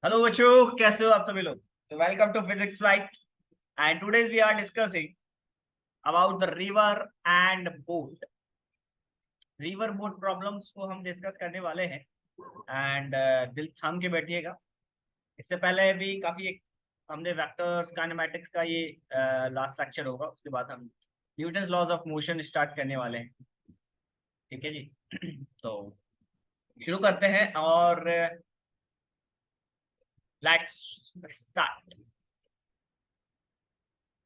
Hello बच्चों, कैसे हो आप सभी लोग। तो welcome to physics flight and today we are discussing about the river and boat. River boat problems को हम डिस्कस करने वाले हैं एंड दिल थाम के बैठिएगा। इससे पहले भी काफी एक हमने वेक्टर्स काइनेमेटिक्स का ये लास्ट लेक्चर होगा, उसके बाद हम Newton's laws of motion start करने वाले हैं। ठीक है जी। तो शुरू करते हैं और लेट्स स्टार्ट।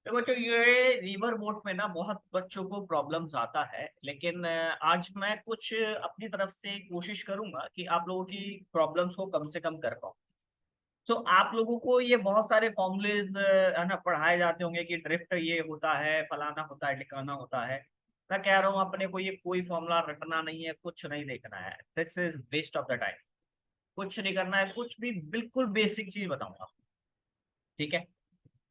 तो बच्चों, ये रिवर बोट में ना बहुत बच्चों को प्रॉब्लम्स आता है, लेकिन आज मैं कुछ अपनी तरफ से कोशिश करूंगा कि आप लोगों की प्रॉब्लम्स को कम से कम कर पाऊँ। तो आप लोगों को ये बहुत सारे फॉर्मूलेज है ना पढ़ाए जाते होंगे कि ड्रिफ्ट ये होता है, फलाना होता है, ठिकाना होता है। मैं कह रहा हूँ अपने को ये कोई फॉर्मूला रटना नहीं है, कुछ नहीं देखना है। This is waste of the time. कुछ नहीं करना है, कुछ भी बिल्कुल बेसिक चीज बताऊंगा। ठीक है।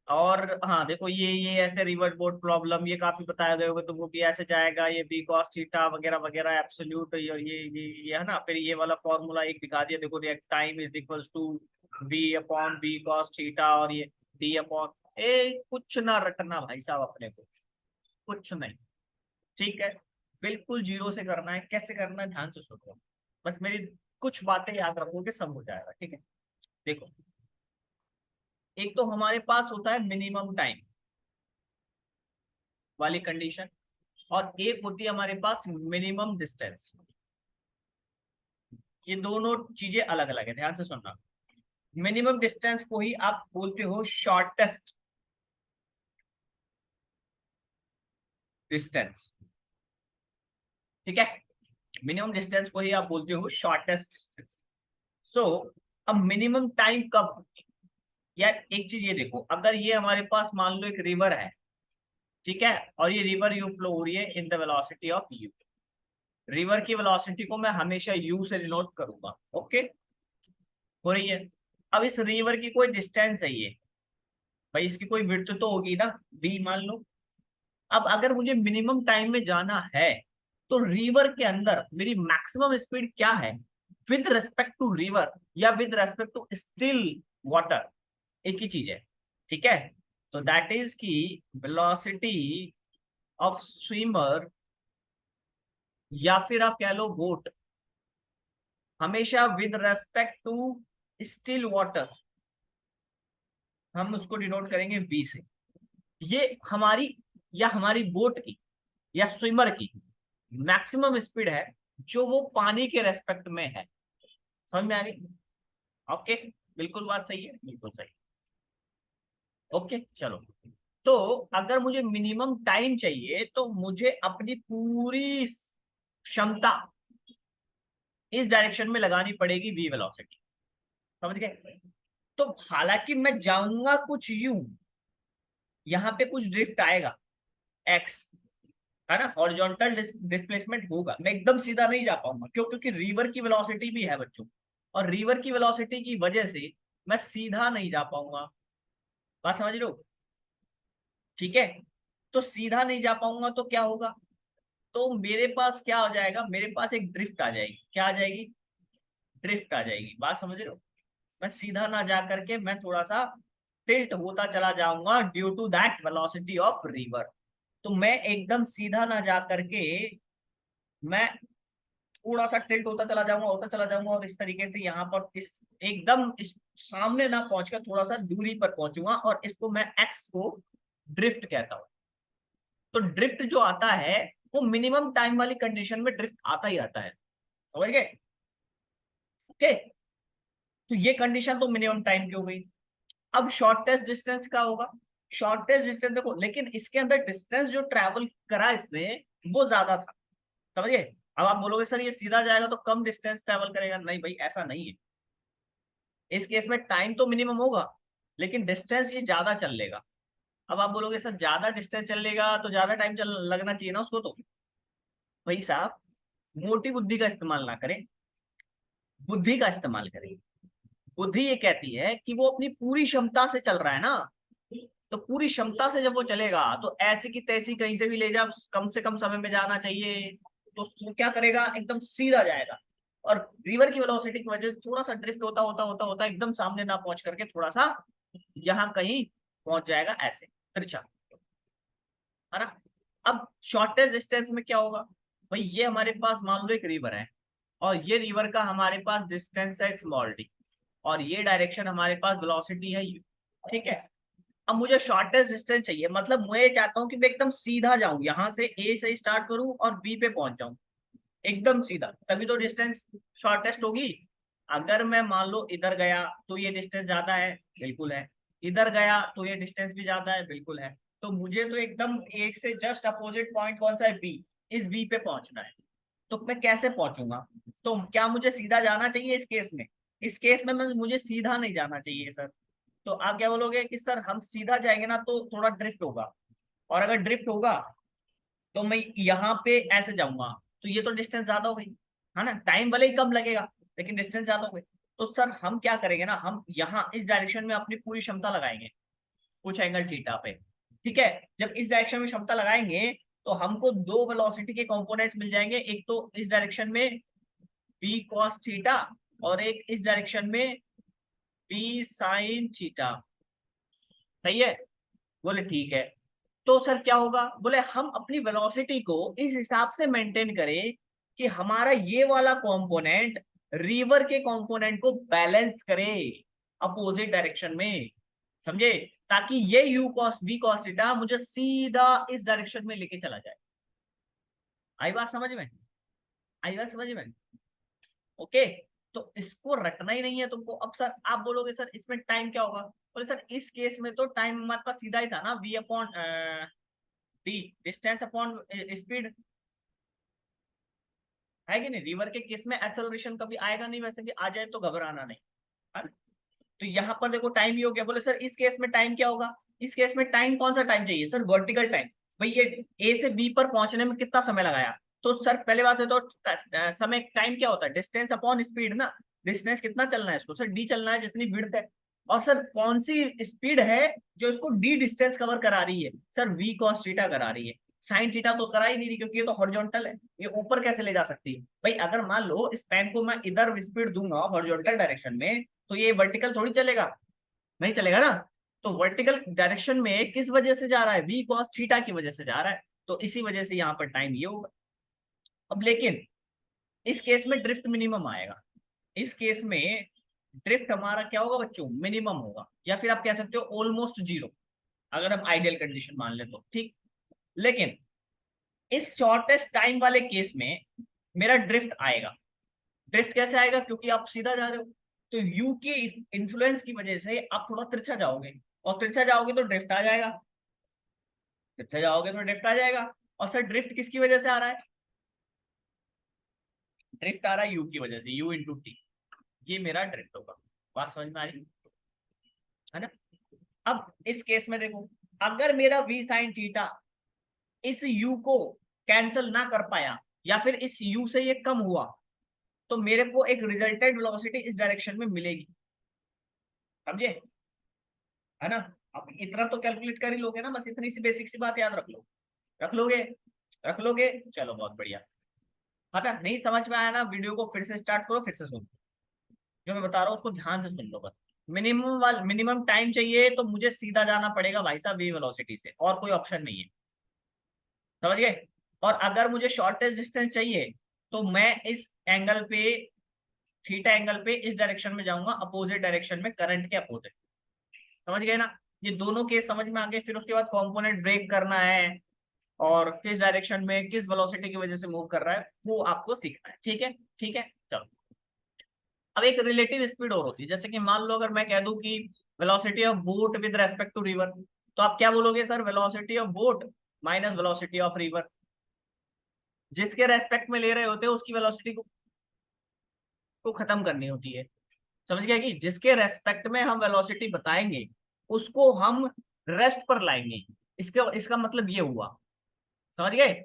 और हाँ देखो, ये ऐसे रिवर्ट बोर्ड प्रॉब्लम ये काफी बताया गया होगा तुमको कि ऐसे जाएगा, ये बी कॉस थीटा वगैरह वगैरह एब्सोल्यूट ये है ना। फिर ये वाला फॉर्मूला एक दिखा दिया, देखो time is equals to b upon b cos theta, और ये डी अपॉन ए। कुछ ना रटना भाई साहब अपने को, कुछ नहीं। ठीक है। बिल्कुल जीरो से करना है। कैसे करना है ध्यान से सोचो, बस मेरी कुछ बातें याद रखोगे सब हो जाएगा। ठीक है। देखो, एक तो हमारे पास होता है मिनिमम टाइम वाली कंडीशन, और एक होती है हमारे पास मिनिमम डिस्टेंस। ये दोनों चीजें अलग अलग है, ध्यान से सुनना। मिनिमम डिस्टेंस को ही आप बोलते हो शॉर्टेस्ट डिस्टेंस। ठीक है। मिनिमम डिस्टेंस को ही आप बोलते हो शॉर्टेस्ट डिस्टेंस। सो अब मिनिमम टाइम कब होगी? यार एक चीज ये देखो, अगर ये हमारे पास मान लो एक रिवर है, ठीक है, और ये रिवर यू फ्लो हो रही है in the velocity of you. River की वेलोसिटी को मैं हमेशा यू से डिनोट करूंगा। ओके, हो रही है। अब इस रिवर की कोई डिस्टेंस है ये, भाई इसकी कोई विड्थ तो होगी ना, डी मान लो। अब अगर मुझे मिनिमम टाइम में जाना है तो रिवर के अंदर मेरी मैक्सिमम स्पीड क्या है विद रेस्पेक्ट टू रिवर या with respect to still water, एक ही चीज है। ठीक है। तो दैट इज की वेलोसिटी ऑफ स्विमर, या फिर आप कह लो बोट, हमेशा with respect to still water हम उसको डिनोट करेंगे वी से। ये हमारी या हमारी बोट की या स्विमर की मैक्सिमम स्पीड है जो वो पानी के रेस्पेक्ट में है। समझ में आ गई? ओके, बिल्कुल बात सही है, बिल्कुल सही। ओके चलो। तो अगर मुझे मिनिमम टाइम चाहिए तो मुझे अपनी पूरी क्षमता इस डायरेक्शन में लगानी पड़ेगी वी वेलोसिटी। समझ गए? तो हालांकि मैं जाऊंगा कुछ यू, यहाँ पे कुछ ड्रिफ्ट आएगा एक्स, है ना, हॉरिजॉन्टल डिस्प्लेसमेंट होगा। मैं एकदम सीधा नहीं जा पाऊंगा, क्यों? क्योंकि रिवर की वेलोसिटी भी है बच्चों, और रिवर की वेलोसिटी की वजह से मैं सीधा नहीं जा पाऊंगा। बात समझ रहे हो? ठीक है। तो सीधा नहीं जा पाऊंगा तो क्या होगा? तो मेरे पास क्या हो जाएगा, मेरे पास एक ड्रिफ्ट आ जाएगी। क्या आ जाएगी? ड्रिफ्ट आ जाएगी। बात समझ रहे हो? मैं सीधा ना जा करके मैं थोड़ा सा टिल्ट होता चला जाऊंगा due to that velocity of river. तो मैं एकदम सीधा ना जा करके मैं थोड़ा सा टिल्ट होता चला जाऊंगा, और इस तरीके से यहाँ पर इस एकदम इस सामने ना पहुंचकर थोड़ा सा दूरी पर पहुंचूंगा, और इसको मैं एक्स को ड्रिफ्ट कहता हूँ। तो ड्रिफ्ट जो आता है वो मिनिमम टाइम वाली कंडीशन में ड्रिफ्ट आता ही आता है। समझ गए? ओके। तो ये कंडीशन तो मिनिमम टाइम की हो गई। अब शॉर्टेस्ट डिस्टेंस का होगा। शॉर्टेस्ट डिस्टेंस देखो, लेकिन इसके अंदर डिस्टेंस जो ट्रैवल करा इसने वो ज्यादा था। समझिए? अब आप बोलोगे सर ये सीधा जाएगा तो कम डिस्टेंस ट्रैवल करेगा। नहीं भाई, ऐसा नहीं है। इस केस में टाइम तो मिनिमम होगा, लेकिन डिस्टेंस ये ज्यादा चल लेगा। अब आप बोलोगे सर ज्यादा डिस्टेंस चल लेगा तो ज्यादा टाइम चल लगना चाहिए ना उसको। तो भाई साहब, मोटी बुद्धि का इस्तेमाल ना करें, बुद्धि का इस्तेमाल करें। बुद्धि ये कहती है कि वो अपनी पूरी क्षमता से चल रहा है ना, तो पूरी क्षमता से जब वो चलेगा तो ऐसी की तैसी कहीं से भी ले जा, कम से कम समय में जाना चाहिए। तो वो क्या करेगा? एकदम सीधा जाएगा। और रिवर की वेलोसिटी की वजह से थोड़ा सा ड्रिफ्ट होता होता होता होता एकदम सामने ना पहुंच करके थोड़ा सा यहाँ कहीं पहुंच जाएगा ऐसे तिरछा, है ना। अब शॉर्टेस्ट डिस्टेंस में क्या होगा भाई, ये हमारे पास मान लो एक रिवर है और ये रिवर का हमारे पास डिस्टेंस है स्मॉल डी और ये डायरेक्शन हमारे पास वेलोसिटी है यू, ठीक है। अब मुझे शॉर्टेस्ट डिस्टेंस चाहिए, मतलब मैं ये चाहता हूँ कि मैं एकदम सीधा जाऊं, यहाँ से ए से स्टार्ट करूं और बी पे पहुंच जाऊं एकदम सीधा, तभी तो डिस्टेंस शॉर्टेस्ट होगी। अगर मैं मान लो इधर गया तो ये डिस्टेंस ज्यादा है, बिल्कुल है। इधर गया तो ये डिस्टेंस भी ज्यादा है, बिल्कुल है। तो मुझे तो एकदम एक से जस्ट अपोजिट पॉइंट कौन सा है, बी, इस बी पे पहुंचना है। तो मैं कैसे पहुंचूंगा, तो क्या मुझे सीधा जाना चाहिए इस केस में? इस केस में मुझे सीधा नहीं जाना चाहिए सर। तो आप क्या बोलोगे कि सर हम सीधा जाएंगे ना तो थोड़ा ड्रिफ्ट होगा, और अगर ड्रिफ्ट होगा तो मैं यहाँ पे ऐसे जाऊंगा, तो ये तो डिस्टेंस ज्यादा हो गई, है ना। टाइम भले ही कम लगेगा लेकिन डिस्टेंस ज्यादा हो गई। तो सर हम क्या करेंगे ना, हम यहाँ इस डायरेक्शन में अपनी पूरी क्षमता लगाएंगे कुछ एंगल थीटा पे, ठीक है। जब इस डायरेक्शन में क्षमता लगाएंगे तो हमको दो वेलोसिटी के कंपोनेंट्स मिल जाएंगे, एक तो इस डायरेक्शन में बी कॉस थीटा और एक इस डायरेक्शन में बी साइन थीटा, सही है। बोले ठीक है। तो सर क्या होगा, बोले हम अपनी वेलोसिटी को इस हिसाब से मेंटेन करें कि हमारा ये वाला कंपोनेंट रिवर के कंपोनेंट को बैलेंस करे अपोजिट डायरेक्शन में, समझे, ताकि ये u cos v cos theta मुझे सीधा इस डायरेक्शन में लेके चला जाए। आई बात समझ में, आई बात समझ में, ओके। तो इसको रटना ही नहीं है तुमको। अब सर आप बोलोगे सर इसमें टाइम क्या होगा, बोले सर इस केस में तो टाइम हमारे पास सीधा ही था ना, v upon D, distance upon speed, है कि नहीं। रिवर के केस में एक्सेलरेशन कभी आएगा नहीं, वैसे भी आ जाए तो घबराना नहीं, है ना? तो यहाँ पर देखो टाइम ही हो गया। बोले सर इस केस में टाइम क्या होगा, इस केस में टाइम कौन सा टाइम चाहिए सर, वर्टिकल टाइम। भाई ये ए से बी पर पहुंचने में कितना समय लगाया, तो सर पहले बात है तो समय टाइम क्या होता है, डिस्टेंस अपॉन स्पीड ना। डिस्टेंस कितना चलना है इसको सर, डी चलना है जितनी विड्थ है। और सर कौन सी स्पीड है जो इसको डी डिस्टेंस कवर करा रही है, सर वी कॉस थीटा करा रही है। साइन थीटा तो करा ही नहीं रही क्योंकि ये तो हॉरिजॉन्टल है, ये ऊपर कैसे ले जा सकती है। भाई अगर मान लो इस पेन को मैं इधर स्पीड दूंगा हॉरिजॉन्टल डायरेक्शन में तो ये वर्टिकल थोड़ी चलेगा, नहीं चलेगा ना। तो वर्टिकल डायरेक्शन में किस वजह से जा रहा है, वी कॉस थीटा की वजह से जा रहा है, तो इसी वजह से यहाँ पर टाइम ये होगा। अब लेकिन इस केस में ड्रिफ्ट मिनिमम आएगा, इस केस में ड्रिफ्ट हमारा क्या होगा बच्चों, मिनिमम होगा, या फिर आप कह सकते हो ऑलमोस्ट जीरो, अगर हम आइडियल कंडीशन मान ले तो ठीक। लेकिन इस शॉर्टेस्ट टाइम वाले केस में मेरा ड्रिफ्ट आएगा। ड्रिफ्ट कैसे आएगा, क्योंकि आप सीधा जा रहे हो, तो यू की इन्फ्लुएंस की वजह से आप थोड़ा तिरछा जाओगे, और तिरछा जाओगे तो ड्रिफ्ट आ जाएगा, तिरछा जाओगे तो ड्रिफ्ट आ जाएगा। और सर ड्रिफ्ट किसकी वजह से आ रहा है, ड्रिफ्ट आ रहा है यू की वजह से, यू इंटू टी, ये मेरा ड्रिफ्ट होगा। बात समझ में आ रही है ना। अब इस केस में देखो, अगर मेरा v साइन थीटा इस u को कैंसिल ना कर पाया या फिर इस u से ये कम हुआ, तो मेरे को एक रिजल्टेंट वेलोसिटी इस डायरेक्शन में मिलेगी, समझे, है ना। अब इतना तो कैलकुलेट कर ही लोगे ना, बस इतनी सी बेसिक सी बात याद रख लो, रख लोगे, रख लोगे, चलो बहुत बढ़िया। हाँ ना, नहीं समझ में आया ना, वीडियो को फिर से स्टार्ट करो, फिर से सुनो, जो मैं बता रहा हूँ उसको ध्यान से सुन लो बस। मिनिमम टाइम चाहिए तो मुझे सीधा जाना पड़ेगा भाई साहब वी वेलोसिटी से, और कोई ऑप्शन नहीं है, समझ गए। और अगर मुझे शॉर्टेस्ट डिस्टेंस चाहिए तो मैं इस एंगल पे, थीटा एंगल पे इस डायरेक्शन में जाऊंगा, अपोजिट डायरेक्शन में, करंट के अपोजिट, समझ गए ना। ये दोनों केस समझ में आ गए। फिर उसके बाद कंपोनेंट ब्रेक करना है और किस डायरेक्शन में किस वेलोसिटी की वजह से मूव कर रहा है वो आपको सीखना है, ठीक है, ठीक है चलो। अब एक रिलेटिव स्पीड और होती है, जैसे कि मान लो अगर मैं कह दूं कि velocity of boat with respect to river, तो आप क्या बोलोगे sir, velocity of boat minus velocity of river. जिसके रेस्पेक्ट में ले रहे होते हैं उसकी वेलोसिटी को खत्म करनी होती है, समझ गया, कि जिसके रेस्पेक्ट में हम वेलोसिटी बताएंगे उसको हम रेस्ट पर लाएंगे। इसका इसका मतलब ये हुआ, समझ गए,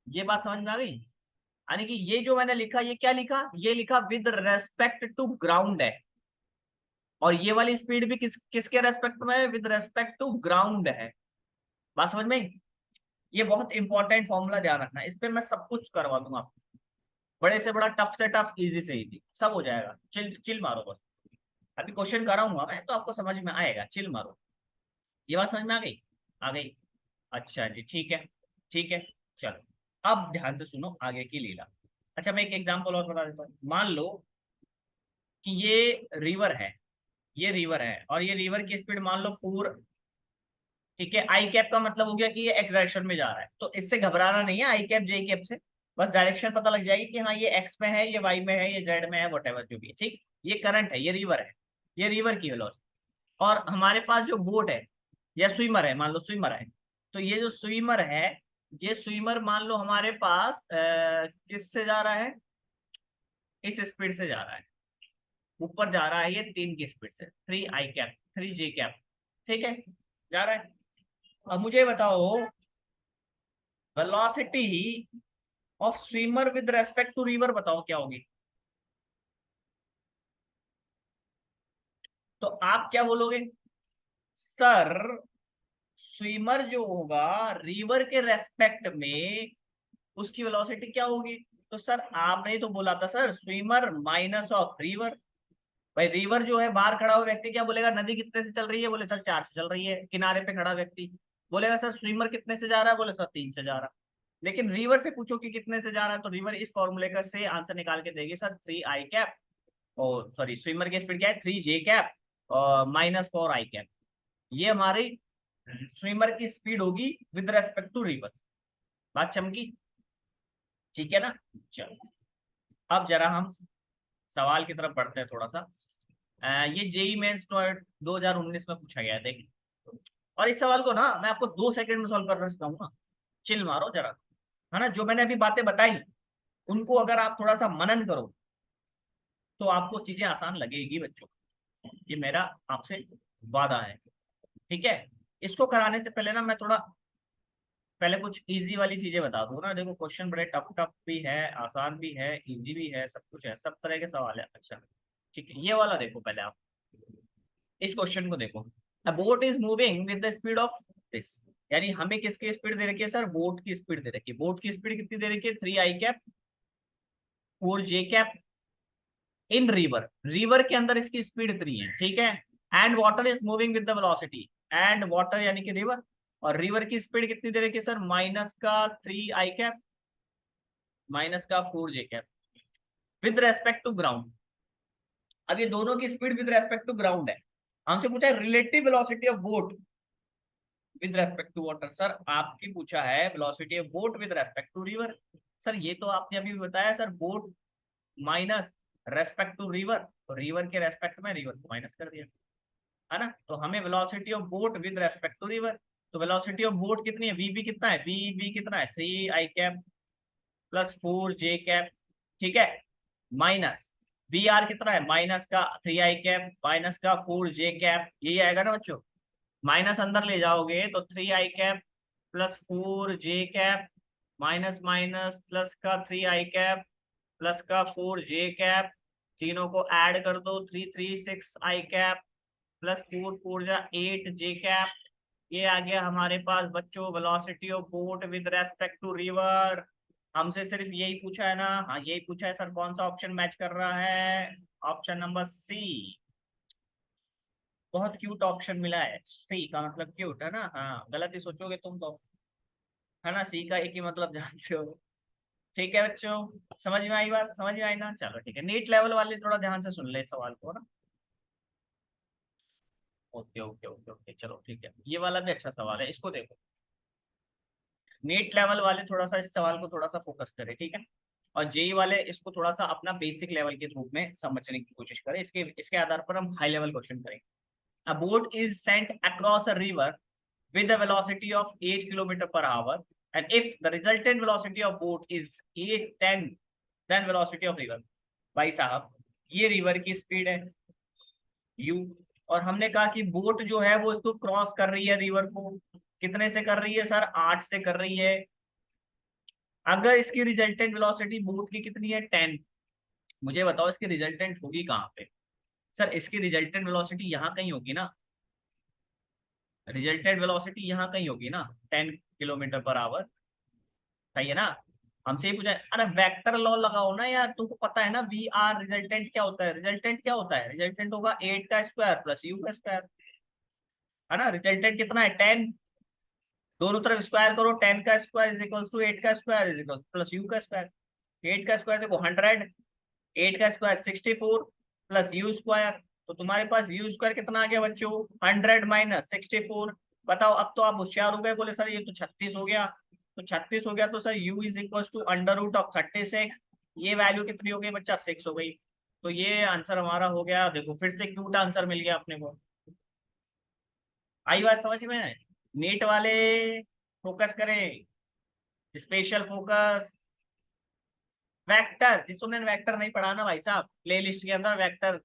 ये बात समझ में आ गई। यानी कि ये जो मैंने लिखा, ये क्या लिखा, ये लिखा विद रेस्पेक्ट टू ग्राउंड है, और ये वाली स्पीड भी किसके रेस्पेक्ट में है, विद रेस्पेक्ट टू ग्राउंड है। बात समझ में आई? ये बहुत इंपॉर्टेंट फॉर्मूला ध्यान रखना, इस पे मैं सब कुछ करवा दूंगा आपको, बड़े से बड़ा, टफ से टफ, इजी से इजी, सब हो जाएगा। चिल चिल मारो बस। अभी क्वेश्चन कराऊंगा मैं तो आपको समझ में आएगा, चिल मारो। ये बात समझ में आ गई? आ गई। अच्छा जी, ठीक है, ठीक है। चलो अब ध्यान से सुनो आगे की लीला। अच्छा मैं एक एग्जांपल और बता देता हूँ। मान लो कि ये रिवर है, ये रिवर है और ये रिवर की स्पीड मान लो 4। ठीक है, आई कैप का मतलब हो गया कि ये एक्स डायरेक्शन में जा रहा है, तो इससे घबराना नहीं है आई कैप जे कैप से। बस डायरेक्शन पता लग जाएगी कि हाँ ये एक्स में है, ये वाई में है, ये जेड में है, वट जो भी है। ठीक, ये करंट है, ये रिवर है, ये रिवर की वेलोसिटी। और हमारे पास जो बोट है या स्विमर है, मान लो स्विमर है, तो ये जो स्विमर है, ये स्विमर मान लो हमारे पास किस से जा रहा है, इस स्पीड से जा रहा है, ऊपर जा रहा है ये 3 की स्पीड से, 3 i कैप, 3 j कैप। ठीक है, जा रहा है। अब मुझे बताओ velocity of swimmer with respect to river, बताओ क्या होगी? तो आप क्या बोलोगे? सर स्विमर जो होगा रिवर के रेस्पेक्ट में, उसकी वेलोसिटी क्या होगी? तो सर आपने तो बोला था sir swimmer minus of river. भाई रिवर जो है, बाहर खड़ा हुआ व्यक्ति क्या बोलेगा, नदी कितने से चल रही है? बोले सर 4 से चल रही है। किनारे पे खड़ा व्यक्ति बोलेगा सर स्विमर कितने से जा रहा है? बोले सर 3 से जा रहा है। लेकिन रिवर से पूछो कि कितने से जा रहा है, तो रिवर इस फॉर्मूले का से आंसर निकाल के देगी सर 3 i कैप, और सॉरी स्विमर की स्पीड क्या है, 3 j कैप और -4 i कैप। ये हमारी स्विमर की स्पीड होगी विद रेस्पेक्ट टू रिवर। बात चमकी? ठीक है ना? चलो अब जरा हम सवाल की तरफ बढ़ते हैं थोड़ा सा। ये जेई मेंस 2019 में पूछा गया है, देखिए। और इस सवाल को ना मैं आपको 2 सेकंड में सॉल्व करना सिखाऊंगा। चिल मारो जरा, है ना। जो मैंने अभी बातें बताई उनको अगर आप थोड़ा सा मनन करो तो आपको चीजें आसान लगेगी बच्चों। ये मेरा आपसे वादा है, ठीक है। इसको कराने से पहले ना मैं थोड़ा पहले कुछ इजी वाली चीजें बता दूं ना। देखो क्वेश्चन बड़े टफ टफ भी है, आसान भी है, इजी भी है, सब कुछ है, सब तरह के सवाल है। अच्छा ठीक है, ये वाला देखो पहले आप, इस क्वेश्चन को देखो। अ boat is moving with the speed of this, यानी हमें किसकी स्पीड दे रखी है सर? बोट की स्पीड दे रखी है। बोट की स्पीड कितनी दे रखी है? 3 i cap, 4 j cap in river. River के अंदर इसकी स्पीड इतनी है, ठीक है। And water is moving with the velocity, and water यानी कि रिवर, और रिवर की स्पीड कितनी दे रखी है sir? -3 i cap, -4 j cap with respect to ground. अब ये दोनों की speed with respect to ground है। हमसे पूछा है relative velocity of boat with respect to water. Sir आपकी पूछा है velocity of boat with respect to river. Sir ये तो आपने अभी बताया sir, boat minus respect to river, तो रिवर के रेस्पेक्ट में रिवर को माइनस कर दिया, है ना। तो हमें velocity of boat with respect to river, तो वेलोसिटी ऑफ बोट कितनी है? वी कितना है? वी कितना है? 3 i कैप +4 j कैप, ठीक है, माइनस बी आर कितना है? माइनस का 3 i कैप माइनस का 4 j कैप, यही आएगा ना बच्चों। माइनस अंदर ले जाओगे तो 3 i cap +4 j cap minus minus plus का 3 i कैप प्लस का 4 j कैप, तीनों को ऐड कर दो, 3 3 6 i कैप +4 4 जा 8 j कैप। ये आ गया हमारे पास बच्चों velocity of boat with respect to river. हमसे सिर्फ यही पूछा है ना? हाँ यही पूछा है सर। कौन सा ऑप्शन मैच कर रहा है? Option number C. बहुत क्यूट ऑप्शन मिला है, सी का मतलब क्यूट, है ना। हाँ गलत ही सोचोगे तुम तो, है ना। सी का एक ही मतलब जानते हो। ठीक है बच्चों, समझ में आई बात? समझ में आई ना? चलो ठीक है, नीट लेवल वाले थोड़ा ध्यान से सुन ले इस सवाल को ना। ओके ओके ओके ओके, चलो ठीक है, ये वाला भी अच्छा सवाल है, इसको देखो। नीट लेवल वाले थोड़ा सा इस सवाल को थोड़ा सा फोकस करें, ठीक है। और जेई वाले इसको थोड़ा सा अपना बेसिक लेवल के रूप में समझने की कोशिश करें, इसके इसके आधार पर हम हाई लेवल क्वेश्चन करेंगे। अ boat is sent across a river with a velocity of 8 kilometer per hour, and if the resultant velocity of boat is 8 10 then velocity of river। भाई साहब ये रिवर की स्पीड है u, और हमने कहा कि बोट जो है वो इसको क्रॉस कर रही है रिवर को, कितने से कर रही है सर? 8 से कर रही है। अगर इसकी रिजल्टेंट वेलोसिटी बोट की कितनी है? 10, मुझे बताओ इसकी रिजल्टेंट होगी कहाँ पे? सर इसकी रिजल्टेंट वेलोसिटी यहाँ कहीं होगी ना, रिजल्टेंट वेलोसिटी यहाँ कहीं होगी ना, 10 किलोमीटर पर आवर, सही है ना। हमसे ही पूछा है, अरे वेक्टर लॉ लगाओ ना यार, तुमको पता है ना वी आर रिजल्टेंट क्या होता है, रिजल्टेंट क्या होता है, रिजल्टेंट होगा 8 का स्क्वायर प्लस यू का स्क्वायर, है ना। रिजल्टेंट कितना है 10, दोनों तरफ स्क्वायर करो, 10 का स्क्वायर इज इक्वल टू 8 का square is equal plus you का स्क्वायर। 8 का स्क्वायर देखो 100, 8 का स्क्वायर 64 प्लस यू स्क्वायर, तो तुम्हारे पास यू स्क्वायर कितना आ गया बच्चों, 100 माइनस 64। बताओ, अब तो आप होशियार हो गए, बोले सर ये तो 36 हो गया, तो 36 हो गया तो sir u is equal to under root of 36, ये वैल्यू कितनी हो गई बच्चा, 6 हो गई। तो ये आंसर हमारा हो गया, देखो फिर से क्यूट आंसर मिल गया अपने को। आई बात समझ में, नीट वाले फोकस करें, स्पेशल फोकस। वेक्टर, जिसने वेक्टर नहीं पढ़ा ना भाई साहब, प्ले लिस्ट के अंदर वेक्टर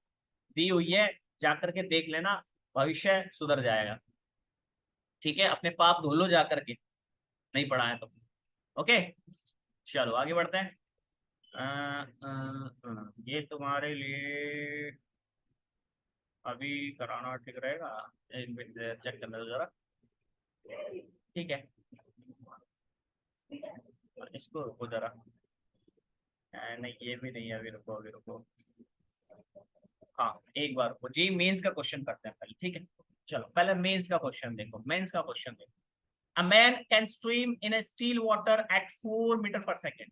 दी हुई है, जाकर के देख लेना, भविष्य सुधर जाएगा। ठीक है, अपने पाप धो लो जाकर के, नहीं पढ़ा है तो। ओके, चलो आगे बढ़ते हैं। ये तुम्हारे लिए अभी कराना ठीक रहेगा, एक मिनट चेक करना जरा। ठीक है, इसको रुको जरा। नहीं ये भी नहीं है, अभी रुको अभी रुको। हाँ एक बार रुको जी, मेंस का क्वेश्चन करते हैं पहले, ठीक है। चलो पहले मेंस का क्वेश्चन देखो, मेंस का क्वेश्चन देखो। A man can swim in a still water at 4 meter पर सेकेंड।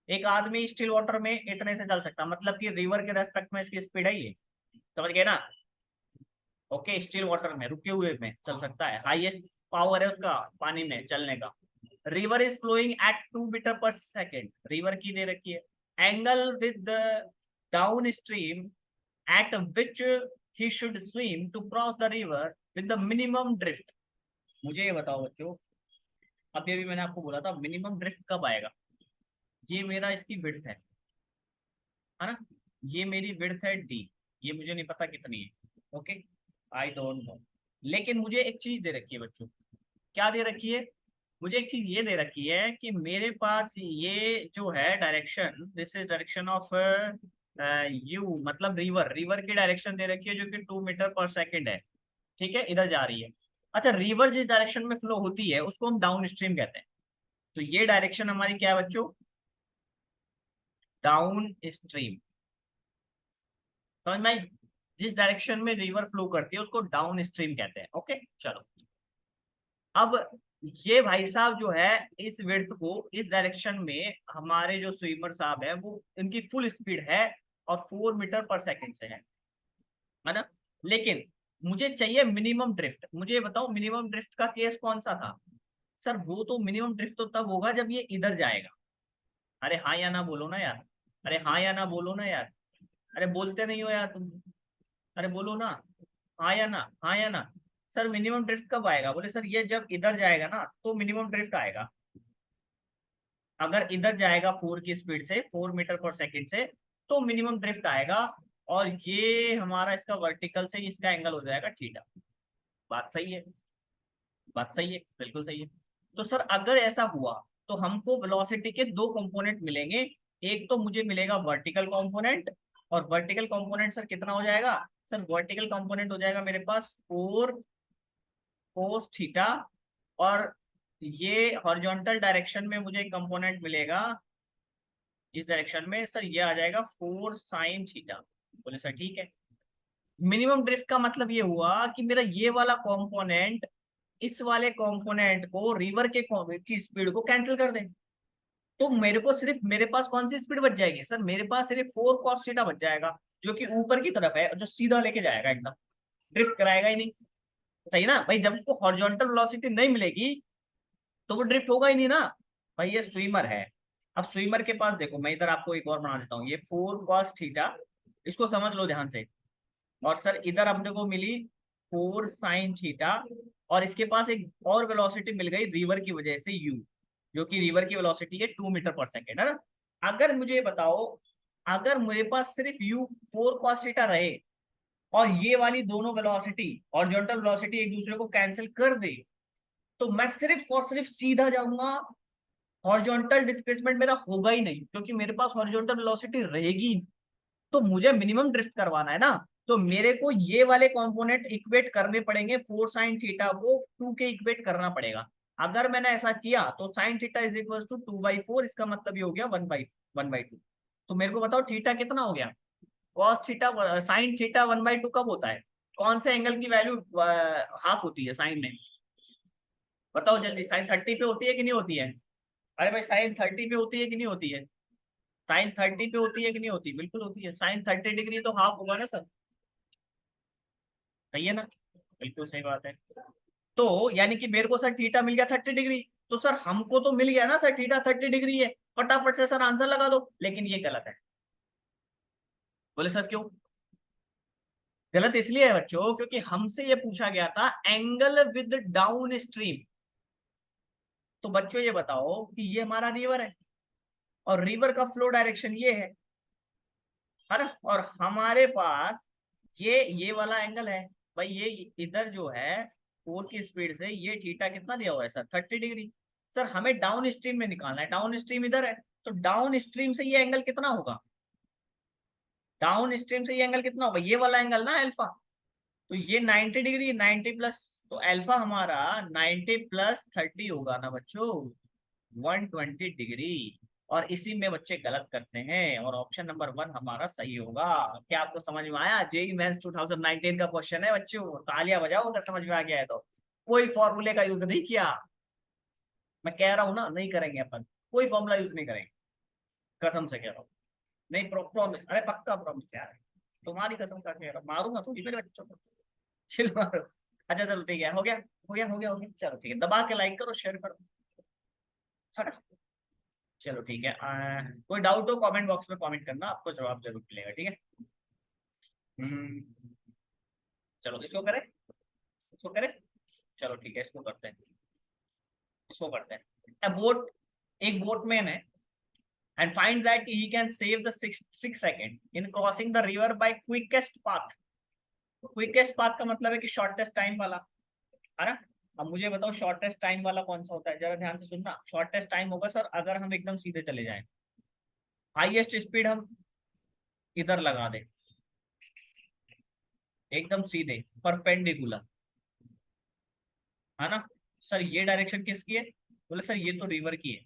एक आदमी स्टिल वाटर में इतने से चल सकता, मतलब कि रिवर के रेस्पेक्ट में इसकी स्पीड है ये, समझ गए ना। ओके, स्टिल वाटर में रुके हुए में चल सकता है, हाईएस्ट पावर है उसका पानी में चलने का। River is flowing at 2 meter पर सेकेंड, रिवर की दे रखी है। Angle with the downstream at which he should swim to cross the river with the minimum drift. मुझे ये बताओ बच्चों, अभी अभी मैंने आपको बोला था मिनिमम ड्रिफ्ट कब आएगा। ये मेरा इसकी विड्थ है ना, ये मेरी विड्थ है डी, ये मुझे नहीं पता कितनी है, ओके, आई डोंट नो। लेकिन मुझे एक चीज दे रखी है बच्चों, क्या दे रखी है, मुझे एक चीज ये दे रखी है कि मेरे पास ये जो है direction, this is direction of you, मतलब रिवर, रिवर की डायरेक्शन दे रखी है जो कि 2 मीटर पर सेकेंड है, ठीक है, इधर जा रही है। अच्छा, रिवर जिस डायरेक्शन में फ्लो होती है उसको हम डाउन स्ट्रीम कहते हैं। तो ये डायरेक्शन हमारी क्या है बच्चों, डाउन स्ट्रीम, समझ में आई? जिस डायरेक्शन में रिवर फ्लो करती है उसको डाउन स्ट्रीम कहते हैं। ओके चलो, अब ये भाई साहब जो है, इस विड्थ को इस डायरेक्शन में हमारे जो स्विमर साहब है वो, इनकी फुल स्पीड है और 4 मीटर पर सेकेंड से है ना। लेकिन मुझे चाहिए मिनिमम ड्रिफ्ट, मुझे बताओ मिनिमम ड्रिफ्ट का केस कौन सा था। सर वो तो मिनिमम ड्रिफ्ट तो तब होगा जब ये इधर जाएगा। अरे हाँ या ना बोलो ना यार, अरे हाँ या ना बोलो ना यार, अरे बोलते नहीं हो यार तुम, अरे बोलो ना, हाँ या ना, हाँ या ना। सर मिनिमम ड्रिफ्ट कब आएगा, बोले सर ये जब इधर जाएगा ना तो मिनिमम ड्रिफ्ट आएगा। अगर इधर जाएगा 4 की स्पीड से, 4 मीटर पर सेकंड से, तो मिनिमम ड्रिफ्ट आएगा। और ये हमारा इसका वर्टिकल से इसका एंगल हो जाएगा थीटा। बात सही है, बात सही है, बिल्कुल सही है। तो सर अगर ऐसा हुआ तो हमको वेलोसिटी के दो कंपोनेंट मिलेंगे, एक तो मुझे मिलेगा वर्टिकल कंपोनेंट, और वर्टिकल कंपोनेंट सर कितना हो जाएगा, सर वर्टिकल कंपोनेंट हो जाएगा मेरे पास 4 कोस थीटा, और ये हॉरिजॉन्टल डायरेक्शन में मुझे कंपोनेंट मिलेगा इस डायरेक्शन में, सर ये आ जाएगा 4 साइन थीटा। बोले सर ठीक है। मिनिमम ड्रिफ्ट का मतलब ये हुआ कि मेरा ये वाला कंपोनेंट इस वाले कंपोनेंट को, रिवर के की स्पीड को कैंसिल कर दे, तो मेरे को सिर्फ, मेरे पास कौन सी स्पीड बच जाएगी, सर मेरे पास सिर्फ 4 cos थीटा बच जाएगा, जो कि ऊपर की तरफ है, जो सीधा लेके जाएगा एकदम, ड्रिफ्ट कराएगा ही नहीं। सही ना भाई, जब उसको हॉरिजॉन्टल वेलोसिटी नहीं मिलेगी तो वो ड्रिफ्ट होगा ही नहीं ना। भाई ये स्विमर है, अब स्विमर के पास देखो, मैं इधर आपको एक और बना देता हूँ, ये 4 cos थीटा, इसको समझ लो ध्यान से। और सर इधर अपने को मिली 4 साइन थीटा, और इसके पास एक और वेलोसिटी मिल गई रिवर की वजह से u, जो कि रिवर की वेलोसिटी है 2 मीटर पर सेकेंड, है ना। अगर मुझे बताओ, अगर मेरे पास सिर्फ u 4 cos थीटा रहे और ये वाली दोनों वेलोसिटी, हॉरिजॉन्टल वेलोसिटी एक दूसरे को कैंसिल कर दे, तो मैं सिर्फ और सिर्फ सीधा जाऊंगा, हॉरिजॉन्टल डिस्प्लेसमेंट मेरा होगा ही नहीं, क्योंकि मेरे पास हॉरिजॉन्टल वेलोसिटी रहेगी। तो मुझे मिनिमम ड्रिफ्ट करवाना है ना, तो मेरे को ये वाले कंपोनेंट इक्वेट करने पड़ेंगे, 4 साइन थीटा को 2 के इक्वेट करना पड़ेगा। अगर मैंने ऐसा किया तो sine theta is equal to 2/4, इसका मतलब ये हो गया 1/2। तो मेरे को बताओ थीटा कितना हो गया, कॉस थीटा साइन थीटा 1/2 कब होता है, कौन से एंगल की वैल्यू हाफ होती है साइन में, बताओ जल्दी, साइन 30 पे होती है कि नहीं होती है, अरे भाई साइन 30 पे होती है कि नहीं होती है, साइन 30 पे होती है कि नहीं होती, बिल्कुल होती है, साइन 30 डिग्री तो हाफ होगा ना सर, सही है ना, बिल्कुल सही बात है। तो यानी कि मेरे को सर थीटा मिल गया 30 डिग्री, तो सर हमको तो मिल गया ना सर थीटा 30 डिग्री है, फटाफट से सर आंसर लगा दो, लेकिन ये गलत है। बोले सर क्यों, गलत इसलिए है बच्चों क्योंकि हमसे ये पूछा गया था एंगल विद डाउन स्ट्रीम। तो बच्चों ये बताओ कि ये हमारा रिवर है और रिवर का फ्लो डायरेक्शन ये है ना, और हमारे पास ये वाला एंगल है, भाई ये इधर जो है 4 की स्पीड से ये थीटा कितना दिया हुआ है सर 30 डिग्री। सर हमें डाउन स्ट्रीम में निकालना है, डाउन स्ट्रीम इधर है, तो डाउन स्ट्रीम से ये एंगल कितना होगा, डाउन स्ट्रीम से ये एंगल कितना होगा, ये वाला एंगल ना अल्फा, तो ये 90 डिग्री, 90 प्लस, तो अल्फा हमारा 90 + 30 होगा ना बच्चों, 120 डिग्री। और इसी में बच्चे गलत करते हैं, और ऑप्शन नंबर 1 हमारा सही होगा। क्या आपको समझ में आया, जेई मेंस 2019 का क्वेश्चन है बच्चों, तालियां बजाओ अगर समझ में आ गया है तो। कोई फॉर्मूले का यूज नहीं किया, मैं कह रहा हूं ना नहीं करेंगे अपन, कोई फॉर्मूला यूज नहीं करेंगे, कसम से कह रहा हूँ, नहीं प्रॉमिस, अरे पक्का प्रॉमिस यार, तुम्हारी कसम का कह रहा हूँ, मारूंगा तो मेरे बच्चों को, चिल मारो। अच्छा चलो ठीक है, हो गया, चलो ठीक है, दबा के लाइक करो शेयर करो, है ना? चलो ठीक है, कोई डाउट हो कमेंट बॉक्स में कमेंट करना, आपको जवाब जरूर मिलेगा, ठीक है। हम्म, चलो इसको करें, चलो ठीक है, इसको करते हैं, इसको करते हैं। बोट, एक बोटमैन है and finds that he can save the 6 seconds in crossing the river by quickest path। Quickest path का मतलब है कि शॉर्टेस्ट टाइम वाला, है ना। अब मुझे बताओ शॉर्टेस्ट टाइम वाला कौन सा होता है, जरा ध्यान से सुनना, शॉर्टेस्ट टाइम होगा सर अगर हम एकदम सीधे चले जाएं, हाईएस्ट स्पीड हम इधर लगा दें, एकदम सीधे परपेंडिकुलर, है ना। सर ये डायरेक्शन किसकी है, बोले सर ये तो रिवर की है,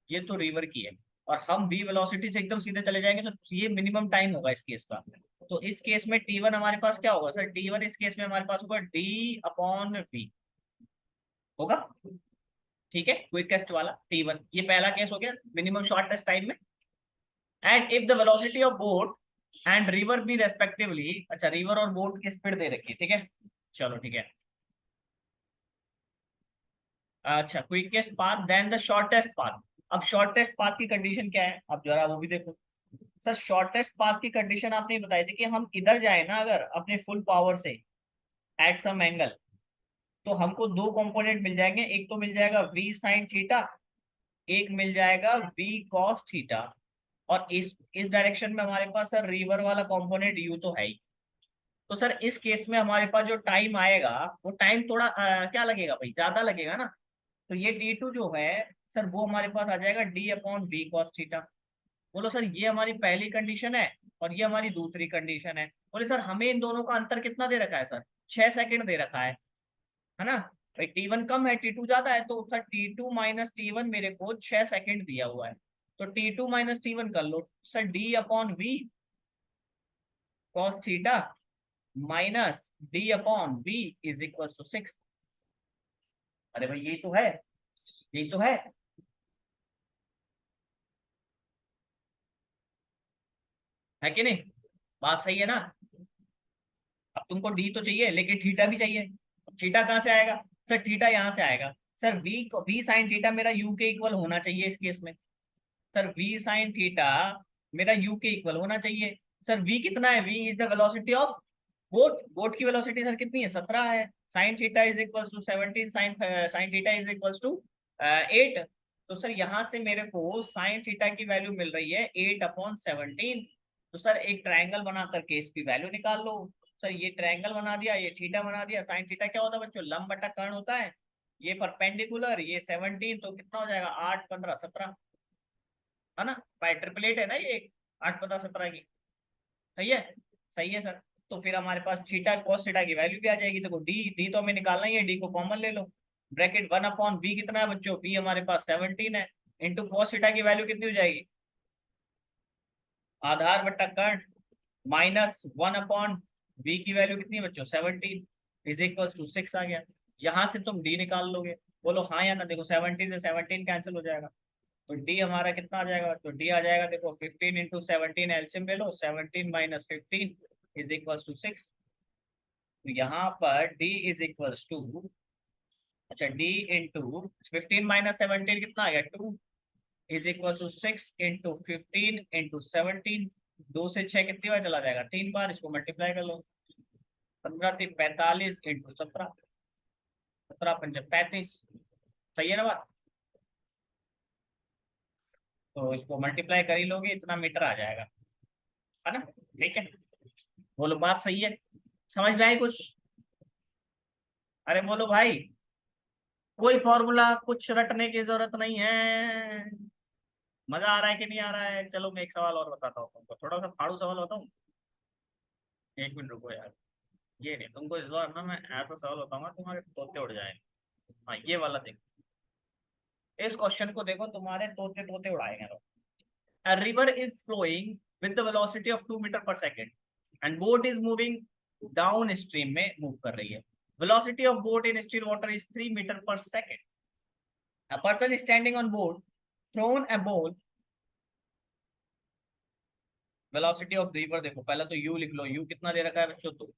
ये तो रिवर की है, और हम v वेलोसिटी से एकदम सीधे चले जाएंगे, तो ये मिनिमम टाइम होगा इस केस का। तो इस केस में t1 हमारे पास क्या होगा सर, t1 इस केस में हमारे पास होगा d/v होगा, ठीक है, क्विकेस्ट वाला t1, ये पहला केस हो गया मिनिमम शॉर्टेस्ट टाइम में। And if the velocity of boat and river be respectively, अच्छा रिवर और बोट की स्पीड दे रखी है, ठीक है, चलो ठीक है। अच्छा quickest path then the shortest path, अब शॉर्टेस्ट पाथ की कंडीशन क्या है, अब जरा वो भी देखो। सर शॉर्टेस्ट पाथ की कंडीशन आपने बताई थी कि हम इधर जाए ना अगर अपने फुल पावर से एट सम एंगल, तो हमको दो कंपोनेंट मिल जाएंगे, एक तो मिल जाएगा v साइन थीटा, एक मिल जाएगा v cos थीटा, और इस डायरेक्शन में हमारे पास सर रिवर वाला कंपोनेंट u तो है ही। तो सर इस केस में हमारे पास जो टाइम आएगा वो टाइम थोड़ा क्या लगेगा भाई, ज्यादा लगेगा ना, तो ये d2 जो है सर वो हमारे पास आ जाएगा d/v cos थीटा। बोलो सर ये हमारी पहली कंडीशन है और ये हमारी दूसरी कंडीशन है, बोले सर हमें इन दोनों का अंतर कितना दे रखा है सर, 6 सेकंड दे रखा है ना। भाई t1 कम है t2 ज्यादा है, तो सर t2 माइनस t1 मेरे को 6 सेकंड दिया हुआ है, तो t2 माइनस t1 कर लो sir, d/v cos theta minus d/v is equal to 6। अरे भाई यही तो है, यही तो है कि नहीं, बात सही है ना। अब तुमको डी तो चाहिए लेकिन थीटा भी चाहिए, थीटा कहाँ से आएगा, सर थीटा यहाँ से आएगा, सर वी साइन थीटा मेरा यू के इक्वल होना चाहिए इस केस में, सर वी साइन थीटा मेरा यू के इक्वल होना चाहिए। सर वी कितना है, v is the velocity of boat, boat की वेलोसिटी सर कितनी है 17 है, sine theta is equal to 17, sine sine theta is equal to 8, तो सर यहाँ से मेरे को साइन थीटा की वैल्यू मिल रही है 8/17। तो सर एक ट्रायंगल बना करके इसकी वैल्यू निकाल लो। सर ये ट्रायंगल बना दिया, ये थीटा बना दिया, साइन थीटा क्या होता है बच्चों, लंब बटा कर्ण होता है, ये परपेंडिकुलर, ये 17, तो कितना हो जाएगा 8 15 17, है ना, बाय ट्रिपलेट है ना ये 8 15 17 की, सही है, सही है सर। तो फिर हमारे पास थीटा कॉस थीटा की वैल्यू भी आ जाएगी, देखो डी डी तो हमें निकालना ही है, डी को कॉमन ले लो, ब्रैकेट 1/b कितना है बच्चों, b हमारे पास 17 है, इंटू cos थीटा की वैल्यू कितनी हो जाएगी, आधार बट्टा कर्ण, माइनस 1/b की वैल्यू कितनी है बच्चों 17, इज इक्वल टू 6 आ गया। यहां से तुम d निकाल लोगे, बोलो हाँ या ना, देखो 17 से 17 कैंसिल हो जाएगा, तो d हमारा कितना आ जाएगा, तो d आ जाएगा देखो 15 इंटू 17, एलसीएम ले लो, 17 माइनस 15 इज इक्वल टू 6। तो यहाँ पर d इज इक्वल टू, अच्छा d इंटू 15 माइनस 17 कितना आ गया 2, is equal to 6 into 15 into 17, 2 से 6 कितनी बार चला जाएगा 3 बार, इसको मल्टीप्लाई कर लो, 15 × 3 = 45 इंटू 17, 17×5 = 35, सही है ना बात, तो इसको मल्टीप्लाई कर ही लोगे, इतना मीटर आ जाएगा, है ना, ठीक है, बोलो बात सही है, समझ में आई कुछ, अरे बोलो भाई, कोई फॉर्मूला कुछ रटने की जरूरत नहीं है, मजा आ रहा है कि नहीं आ रहा है, चलो मैं एक सवाल और बताता हूँ तुमको, थोड़ा सा फाड़ू सवाल बताऊँ, एक मिनट रुको यार, ये नहीं तुमको इस बार ना मैं ऐसा सवाल बताऊंगा तुम्हारे तोते उड़ जाएंगे, हाँ ये वाला देखो, इस क्वेश्चन को देखो, तुम्हारे तोते तोते उड़ाएंगे लोग। A river is flowing with the velocity of 2 meter पर second and boat is moving downstream में मूव कर रही है, velocity of boat in still water is 3 metre पर second, a person is standing on board thrown a ball, velocity of river देखो, पहले तो u लिख लो, u कितना दे रखा है बच्चों, तो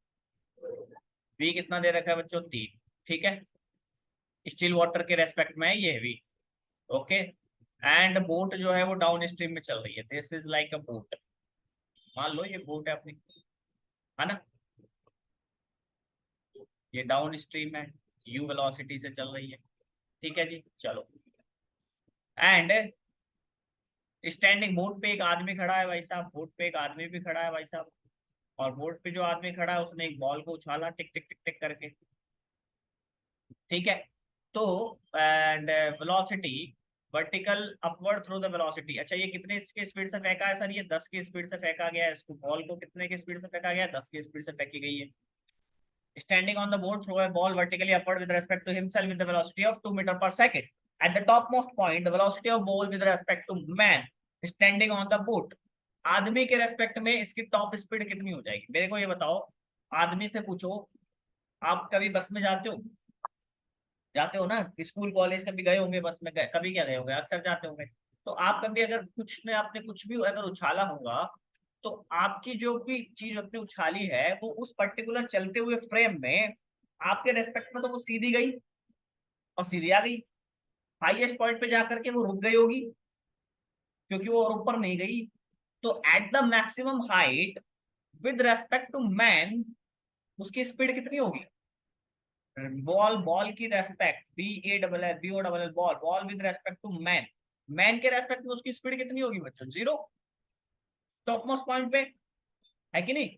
v कितना दे रखा है बच्चों 3, ठीक है, स्टिल वाटर के रेस्पेक्ट में है ये v, ओके, एंड बोट जो है वो डाउन स्ट्रीम में चल रही है, this is like a boat, मान लो ये बोट है अपनी, है ना, ये डाउन स्ट्रीम है, यू वेलोसिटी से चल रही है, ठीक है जी, चलो, एंड स्टैंडिंग बोट पे एक आदमी खड़ा है भाई साहब, बोट पे एक आदमी भी खड़ा है भाई साहब, और बोट पे जो आदमी खड़ा है उसने एक बॉल को उछाला टिक टिक टिक टिक करके, ठीक है, तो and velocity vertical upward through the velocity, अच्छा ये कितने के स्पीड से फेंका है सर, ये 10 की स्पीड से फेंका गया है, इसको बॉल को कितने की स्पीड से फेंका गया है, 10 की स्पीड से फेंकी गई है, standing on the board throw a ball vertically upward with respect to himself with the velocity of 2 meter per second, at the topmost point the velocity of ball with respect to man standing on the boat, आदमी के respect में इसकी top speed कितनी हो जाएगी, मेरे को ये बताओ, आदमी से पूछो, आप कभी बस में जाते हो ना, स्कूल कॉलेज कभी गए होंगे बस में, गए कभी क्या गए होंगे, अक्सर जाते होंगे, तो आप कभी अगर कुछ ने आपने कुछ भी अगर उछाला होगा, तो आपकी जो भी चीज अपने उछाली है वो उस पर्टिकुलर चलते हुए फ्रेम में आपके रेस्पेक्ट में तो वो सीधी गई और सीधी आ गई, हाईएस्ट पॉइंट पे जाकर के वो रुक गई होगी, क्योंकि वो और ऊपर नहीं गई, तो at the maximum height with respect to man उसकी स्पीड कितनी होगी, बॉल बॉल की respect, BALL ball ball with respect to man, man के रेस्पेक्ट में उसकी स्पीड कितनी होगी बच्चों, 0, टॉप मोस्ट पॉइंट पे, है कि नहीं,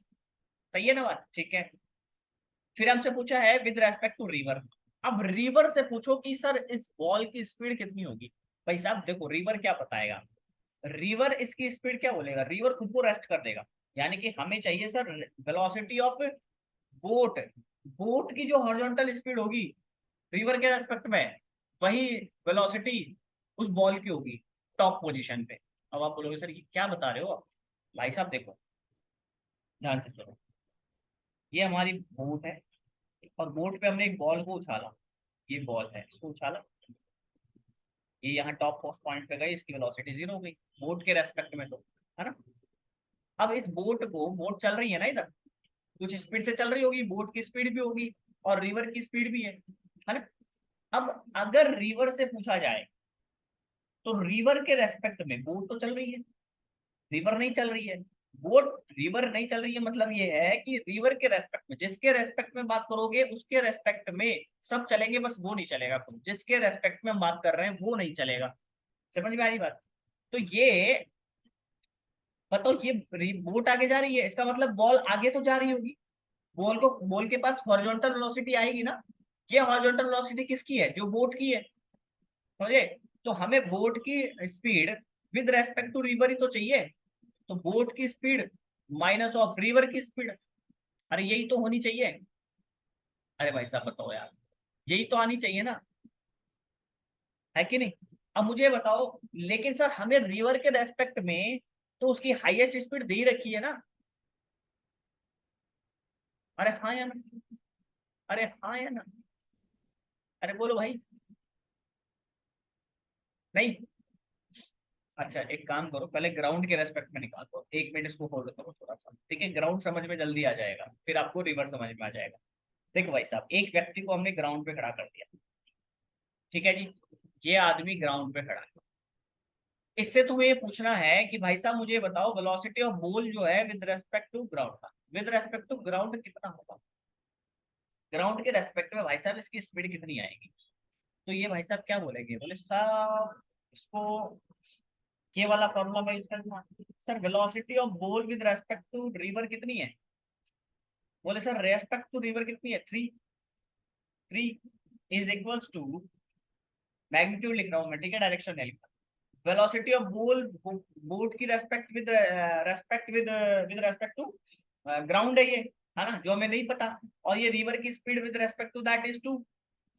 सही है ना बात, ठीक है, फिर हमसे पूछा है विद रेस्पेक्ट टू रिवर, अब रिवर से पूछो कि सर इस बॉल की स्पीड कितनी होगी, भाई साहब देखो रिवर क्या बताएगा, रिवर इसकी स्पीड क्या बोलेगा, रिवर खुद को रेस्ट कर देगा, यानी कि हमें चाहिए sir velocity of boat, boat की जो हॉरिजॉन्टल स्पीड होगी रिवर के रेस्पेक्ट में, वही वेलोसिटी उस बॉल की होगी टॉप पोजीशन पे, अब आप बोलोगे सर ये क्या बता रहे हो आप, भाई साहब देखो ध्यान से सुनो, ये हमारी बोट है, और बोट पे हमने एक बॉल को उछाला, ये बॉल है इसको उछाला, ये यहाँ टॉप मोस्ट पॉइंट पे गई, इसकी वेलोसिटी 0 हो गई बोट के रेस्पेक्ट में, तो है ना, अब इस बोट को, बोट चल रही है ना इधर, कुछ स्पीड से चल रही होगी, बोट की स्पीड भी होगी और रिवर की स्पीड भी है ना, अब अगर रिवर से पूछा जाए तो रिवर के रेस्पेक्ट में बोट तो चल रही है, रिवर नहीं चल रही है, बोट, रिवर नहीं चल रही है, मतलब ये है कि रिवर के रेस्पेक्ट में, जिसके रेस्पेक्ट में बात करोगे उसके रेस्पेक्ट में सब चलेंगे, बस वो नहीं चलेगा, तुम जिसके रेस्पेक्ट में हम बात कर रहे हैं वो नहीं चलेगा, समझ में आ रही बात, तो ये बताओ, ये बोट आगे जा रही है, इसका मतलब बॉल आगे तो जा रही होगी, बॉल के पास हॉरिजॉन्टल वेलोसिटी आएगी ना, ये हॉरिजॉन्टल वेलोसिटी किसकी है, जो बोट की है, समझे, तो हमें बोट की speed with respect to river ही तो चाहिए, तो बोट की स्पीड माइनस ऑफ रिवर की स्पीड, अरे यही तो होनी चाहिए, अरे भाई साहब बताओ यार, यही तो आनी चाहिए ना, है कि नहीं। अब मुझे बताओ, लेकिन सर हमें रिवर के रेस्पेक्ट में तो उसकी हाईएस्ट स्पीड दे रखी है ना। अरे हाँ या ना, अरे हाँ या ना, अरे बोलो भाई। नहीं। अच्छा एक काम करो, पहले ग्राउंड के रेस्पेक्ट में निकाल दो, 1 मिनट इसको होल्ड करो थोड़ा सा, ठीक है। ग्राउंड समझ में जल्दी आ जाएगा, फिर आपको रिवर समझ में आ जाएगा। देखो भाई साहब, एक व्यक्ति को हमने ग्राउंड पे खड़ा कर दिया, ठीक है जी। ये आदमी ग्राउंड पे खड़ा है। इससे तुम्हें ये पूछना है कि भाई साहब मुझे बताओ वेलोसिटी ऑफ बॉल जो है विद रेस्पेक्ट टू ग्राउंड का, विद रेस्पेक्ट टू ग्राउंड कितना होगा। ग्राउंड के रेस्पेक्ट में भाई साहब इसकी स्पीड कितनी आएगी। तो ये भाई साहब क्या बोलेंगे, बोले साहब इसको ये वाला फॉर्मूला मैं यूज करूंगा। Sir velocity of ball with respect to river कितनी है। बोले सर रेस्पेक्ट टू रिवर कितनी है, 3। 3 इज इक्वल्स टू, मैग्नीट्यूड लिख रहा हूँ मैं, ठीक है, डायरेक्शन नहीं लिखा। वेलोसिटी ऑफ बॉल, बोट की respect with respect with respect to ground है ये, है ना, जो हमें नहीं पता। और ये रिवर की speed with respect to that is 2।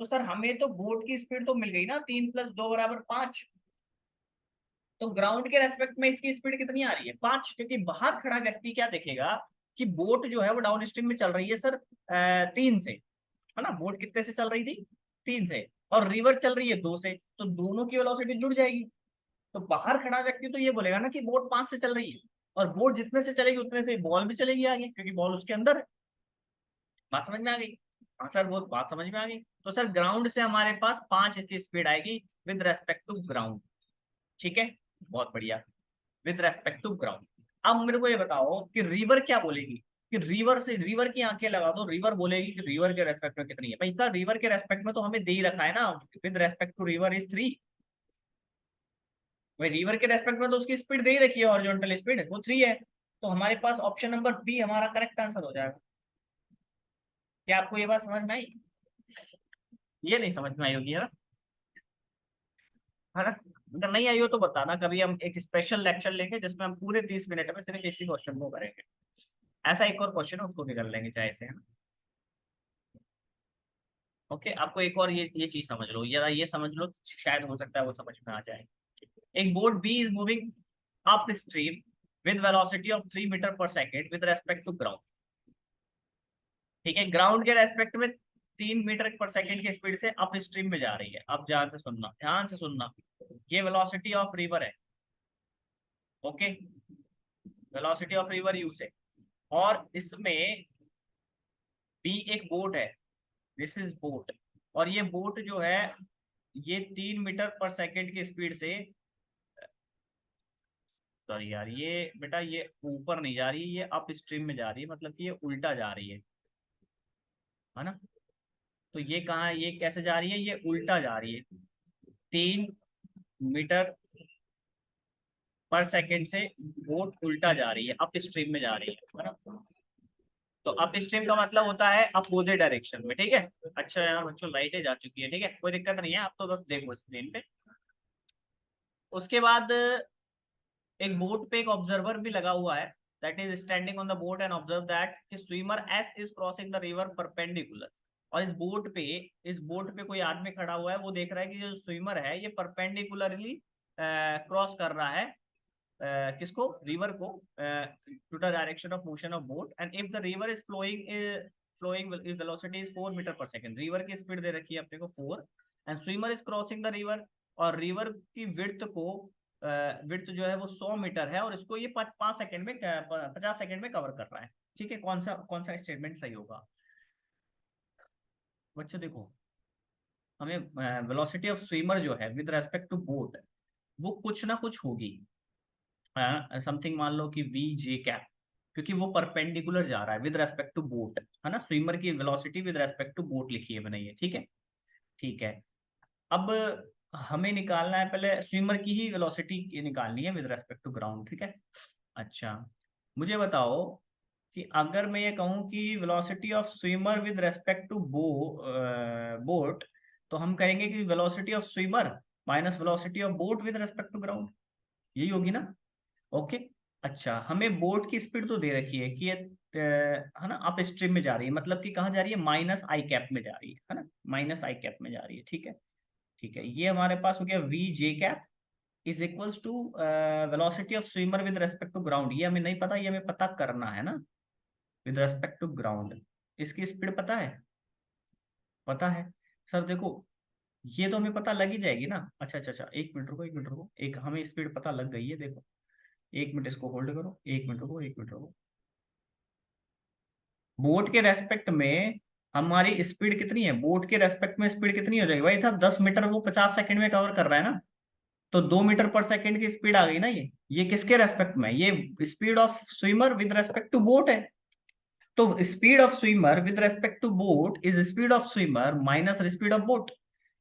तो सर हमें तो बोट की स्पीड तो मिल गई ना, 3 + 2 = 5। तो ग्राउंड के रेस्पेक्ट में इसकी स्पीड कितनी आ रही है, 5। क्योंकि बाहर खड़ा व्यक्ति क्या देखेगा कि बोट जो है वो डाउन स्ट्रीम में चल रही है सर 3 से, है ना। बोट कितने से चल रही थी, 3 से, और रिवर चल रही है 2 से, तो दोनों की वेलोसिटी जुड़ जाएगी। तो बाहर खड़ा व्यक्ति तो ये बोलेगा ना कि बोट 5 से चल रही है, और बोट जितने से चलेगी उतने से बॉल भी चलेगी आगे, क्योंकि बॉल उसके अंदर है। बात समझ में आ गई। हाँ सर वो बात समझ में आ गई। तो सर ग्राउंड से हमारे पास 5 की स्पीड आएगी विद रेस्पेक्ट टू ग्राउंड, ठीक है। बहुत बढ़िया, विद रेस्पेक्ट टू ग्राउंड। अब मेरे को ये बताओ कि रिवर क्या बोलेगी, कि रिवर से, रिवर की आंखें लगा दो, रिवर बोलेगी कि रिवर के रेस्पेक्ट में कितनी है। भाई सर रिवर के रेस्पेक्ट में तो हमें दे ही रखा है ना, with respect to river is 3। भाई रिवर के रेस्पेक्ट में तो उसकी स्पीड दे ही रखी है, हॉरिजॉन्टल स्पीड वो 3 है। तो हमारे पास ऑप्शन नंबर बी हमारा करेक्ट आंसर हो जाएगा। क्या आपको ये बात समझ में आई। ये नहीं समझ में आई होगी, है ना। अगर नहीं आई हो तो बताना, कभी हम एक स्पेशल लेक्चर लेंगे जिसमें हम पूरे 30 मिनट में सिर्फ इसी क्वेश्चन को करेंगे। ऐसा एक और क्वेश्चन है उसको भी कर लेंगे चाहे से, है ना। ओके, आपको एक और ये चीज समझ लो, ये समझ लो, शायद हो सकता है वो समझ में आ जाए। एक boat B is moving upstream with velocity of 3 metre पर second with respect to ground, ठीक है। ग्राउंड के रेस्पेक्ट में 3 मीटर पर सेकेंड की स्पीड से अप स्ट्रीम में जा रही है। अब ध्यान से सुनना, ध्यान से सुनना, ये वेलोसिटी ऑफ रिवर है, okay, velocity of river you से। और इसमें बी एक बोट है, दिस इज बोट, और ये बोट जो है ये 3 मीटर पर सेकेंड की स्पीड से, सॉरी यार ये बेटा ये ऊपर नहीं जा रही है, ये अप स्ट्रीम में जा रही है, मतलब कि ये उल्टा जा रही है ना। तो ये कहाँ है, ये कैसे जा रही है, ये उल्टा जा रही है, 3 मीटर पर सेकेंड से बोट उल्टा जा रही है, अप स्ट्रीम में जा रही है ना। तो अप स्ट्रीम का मतलब होता है अपोजिट डायरेक्शन में, ठीक है। अच्छा यार बच्चों लाइटें जा चुकी है, ठीक है, कोई दिक्कत नहीं है, आप तो बस देखो स्क्रीन पे। उसके बाद एक बोट पे एक ऑब्जर्वर भी लगा हुआ है, that is standing on the boat and observe that swimmer S is crossing the river perpendicular. और इस बोट पे कोई आदमी खड़ा हुआ है, वो देख रहा है कि जो स्विमर है ये परपेंडिकुलरली क्रॉस कर रहा है किसको, रिवर को, to the direction of motion of boat. And if the river is flowing velocity is 4 meter पर सेकेंड, रिवर की स्पीड दे रखी है अपने को 4, and swimmer is crossing the river, और रिवर की विड्थ जो है वो 100 मीटर है, और इसको ये 5 सेकंड में 50 सेकंड में कवर कर रहा है, ठीक है। कौन सा स्टेटमेंट सही होगा बच्चों, देखो हमें वेलोसिटी ऑफ स्विमर जो है विद रेस्पेक्ट टू बोट वो कुछ ना कुछ होगी, समथिंग मान लो कि वी जे कैप, क्योंकि वो परपेंडिकुलर जा रहा है विद रेस्पेक्ट टू बोट, है ना। स्विमर की velocity with respect to boat लिखी है मैंने ये, ठीक है, ठीक है। अब हमें निकालना है, पहले स्विमर की ही वेलोसिटी निकालनी है विद रेस्पेक्ट टू ग्राउंड, ठीक है। अच्छा मुझे बताओ कि अगर मैं ये कहूँ कि velocity of swimmer with respect to boat, तो हम कहेंगे कि velocity of swimmer minus velocity of boat with respect to ground, यही होगी ना। ओके। अच्छा हमें बोट की स्पीड तो दे रखी है कि ये है ना अप स्ट्रीम में जा रही है, मतलब कि कहाँ जा रही है, माइनस आई कैप में जा रही है ना, माइनस आई कैप में जा रही है, ठीक है। ठीक है, ये हमारे पास हो गया v J cap is equals to velocity of swimmer with respect to ground. ये हमें नहीं पता, ये हमें पता करना है ना, विद रेस्पेक्ट टू ग्राउंड। इसकी स्पीड पता है? पता है। सर देखो, ये तो हमें पता लग ही जाएगी ना। अच्छा अच्छा अच्छा, एक मिनट रुको, एक मिनट रुको, एक हमें स्पीड पता लग गई है, देखो। एक मिनट इसको होल्ड करो, एक मिनट रुको, एक मिनट रुको। बोट के रेस्पेक्ट में हमारी स्पीड कितनी है? बोट के रेस्पेक्ट में स्पीड कितनी हो जाएगी भाई साहब? 10 मीटर वो 50 सेकंड में कवर कर रहा है ना, तो 2 मीटर पर सेकंड की स्पीड आ गई ना। ये किसके रेस्पेक्ट में? ये speed of swimmer with respect to boat है। तो speed of swimmer with respect to boat is speed of swimmer minus speed of boat.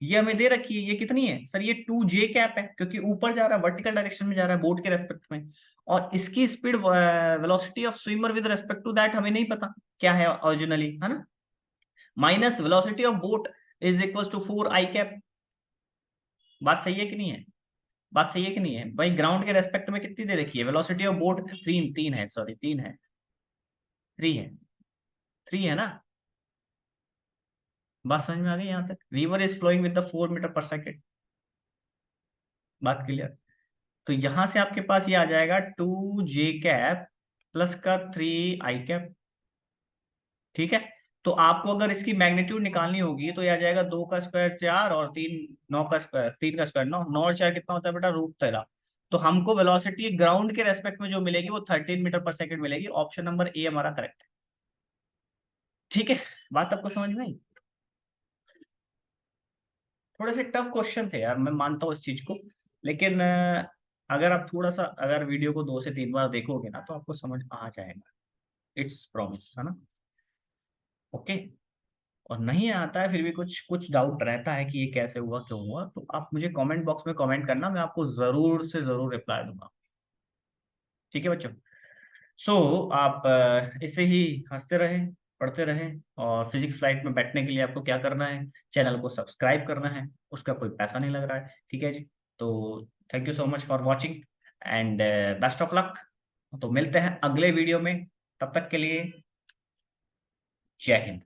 ये हमें दे रखी है, ये कितनी है सर? ये 2 जे कैप है, क्योंकि ऊपर जा रहा है, वर्टिकल डायरेक्शन में जा रहा है बोट के रेस्पेक्ट में। और इसकी speed velocity of swimmer with respect to that हमें नहीं पता क्या है ओरिजिनली, है ना। Minus velocity of boat is equal to 4 i cap. बात सही है कि नहीं है? बात सही है कि नहीं है भाई? ग्राउंड के रेस्पेक्ट में कितनी दे रखी है वेलोसिटी ऑफ बोट? तीन तीन है, सॉरी 3 है, 3 है, 3 है ना। बात समझ में आ गई यहाँ तक? River is flowing with the 4 meter पर सेकेंड। बात क्लियर? तो यहां से आपके पास ये आ जाएगा 2 जे कैप प्लस का 3 i कैप। ठीक है। तो आपको अगर इसकी मैग्नीट्यूड निकालनी होगी तो ये आ जाएगा 2 का स्क्वायर 4 और 3 9 का स्क्वायर, 3 का स्क्वायर 9, 9 और 4 कितना होता है बेटा? √13। तो हमको वेलोसिटी ग्राउंड के रेस्पेक्ट में जो मिलेगी वो 13 मीटर पर सेकेंड मिलेगी। ऑप्शन नंबर ए हमारा करेक्ट है। ठीक है, बात आपको समझ में आई? थोड़े से टफ क्वेश्चन थे यार, मैं मानता हूँ इस चीज को, लेकिन अगर आप थोड़ा सा अगर वीडियो को 2 से 3 बार देखोगे ना तो आपको समझ आ जाएगा। इट्स प्रॉमिस, है ना। ओके। और नहीं आता है फिर भी कुछ कुछ डाउट रहता है कि ये कैसे हुआ, क्यों हुआ, तो आप मुझे कमेंट बॉक्स में कमेंट करना, मैं आपको जरूर से जरूर रिप्लाई दूंगा। ठीक है बच्चों। सो आप इसे ही हंसते रहें, पढ़ते रहें, और फिजिक्स फ्लाइट में बैठने के लिए आपको क्या करना है? चैनल को सब्सक्राइब करना है, उसका कोई पैसा नहीं लग रहा है। ठीक है जी। तो thank you so much for watching and best of luck. तो मिलते हैं अगले वीडियो में, तब तक के लिए जय हिंद।